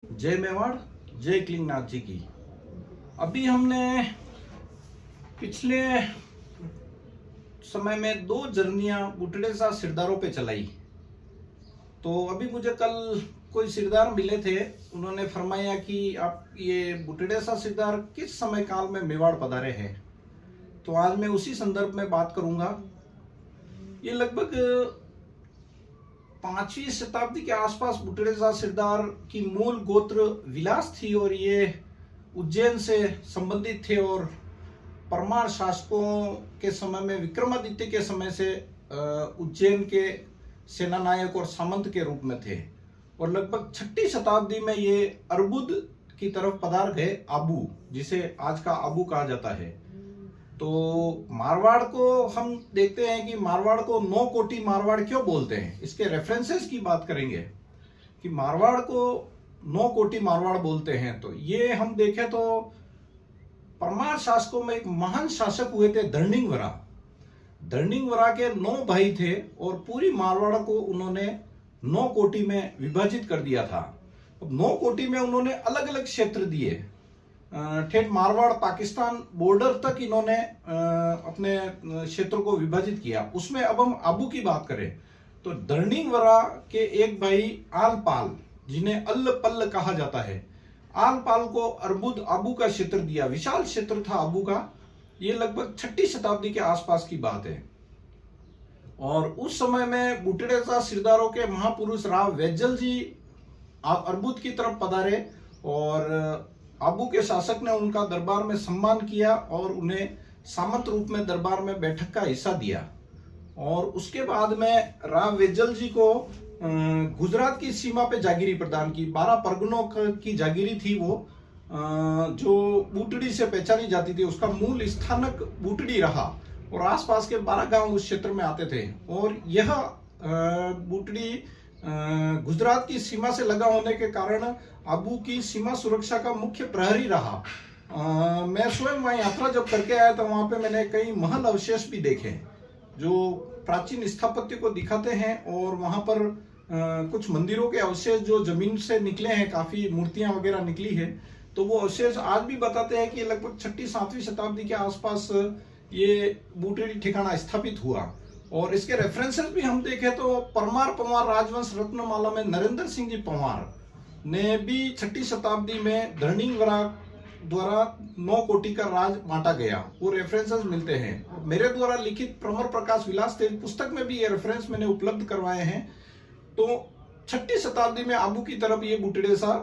जय मेवाड़, जय क्लिंगनाथ जी की। अभी हमने पिछले समय में 2 जर्नियां बुटड़े सा सिरदारों पे चलाई। तो अभी मुझे कल कोई सिरदार मिले थे, उन्होंने फरमाया कि आप ये बुटड़े सा सिरदार किस समय काल में मेवाड़ पधारे हैं। तो आज मैं उसी संदर्भ में बात करूंगा। ये लगभग 5वीं शताब्दी के आसपास बुटड़े शाह सिरदार की मूल गोत्र विलास थी और ये उज्जैन से संबंधित थे और परमार शासकों के समय में विक्रमादित्य के समय से उज्जैन के सेनानायक और सामंत के रूप में थे और लगभग 6ठी शताब्दी में ये अर्बुद की तरफ पधार गए, आबू, जिसे आज का आबू कहा जाता है। तो मारवाड़ को हम देखते हैं कि मारवाड़ को 9 कोटि मारवाड़ क्यों बोलते हैं। इसके रेफरेंसेस की बात करेंगे कि मारवाड़ को 9 कोटि मारवाड़ बोलते हैं। तो ये हम देखें तो परमार शासकों में एक महान शासक हुए थे धर्निंगवरा। धर्निंगवरा के 9 भाई थे और पूरी मारवाड़ को उन्होंने 9 कोटि में विभाजित कर दिया था। 9 कोटि में उन्होंने अलग अलग क्षेत्र दिए, ठेठ मारवाड़ पाकिस्तान बॉर्डर तक इन्होंने अपने क्षेत्र को विभाजित किया। उसमें अब हम आबू की बात करें तो धर्निंगवरा के एक भाई आलपाल, जिन्हें अल्ल पल्ल कहा जाता है, आलपाल को अर्बुद आबू का क्षेत्र दिया। विशाल क्षेत्र था आबू का। ये लगभग 6ठी शताब्दी के आसपास की बात है। और उस समय में बुटड़े शाह सिरदारों के महापुरुष राव वैजल जी अर्बुद की तरफ पधारे और आबू के शासक ने उनका दरबार में सम्मान किया और उन्हें सामंत रूप में दरबार में बैठक का हिस्सा दिया। और उसके बाद में राव वैजल जी को गुजरात की सीमा पे जागीरी प्रदान की। 12 परगनों की जागीरी थी वो, जो बूटड़ी से पहचानी जाती थी। उसका मूल स्थानक बूटड़ी रहा और आसपास के 12 गांव उस क्षेत्र में आते थे। और यह बूटड़ी गुजरात की सीमा से लगा होने के कारण आबू की सीमा सुरक्षा का मुख्य प्रहरी रहा। मैं स्वयं वहां यात्रा जब करके आया तो वहां पे मैंने कई महल अवशेष भी देखे जो प्राचीन स्थापत्य को दिखाते हैं। और वहां पर कुछ मंदिरों के अवशेष जो जमीन से निकले हैं, काफी मूर्तियां वगैरह निकली है। तो वो अवशेष आज भी बताते हैं कि लगभग 6ठी-7वीं शताब्दी के आसपास ये बूटड़ी ठिकाना स्थापित हुआ। और इसके रेफरेंसेस भी हम देखें तो परमार पंवार राजवंश रत्नमाला में नरेंद्र सिंह जी पंवार ने भी 6ठी शताब्दी में धर्निंगवरा द्वारा 9 कोटि का राज बांटा गया, वो रेफरेंसेस मिलते हैं। मेरे द्वारा लिखित प्रमर प्रकाश विलास तेज पुस्तक में भी ये रेफरेंस मैंने उपलब्ध करवाए हैं। तो 6ठी शताब्दी में आबू की तरफ ये बुटड़े शाह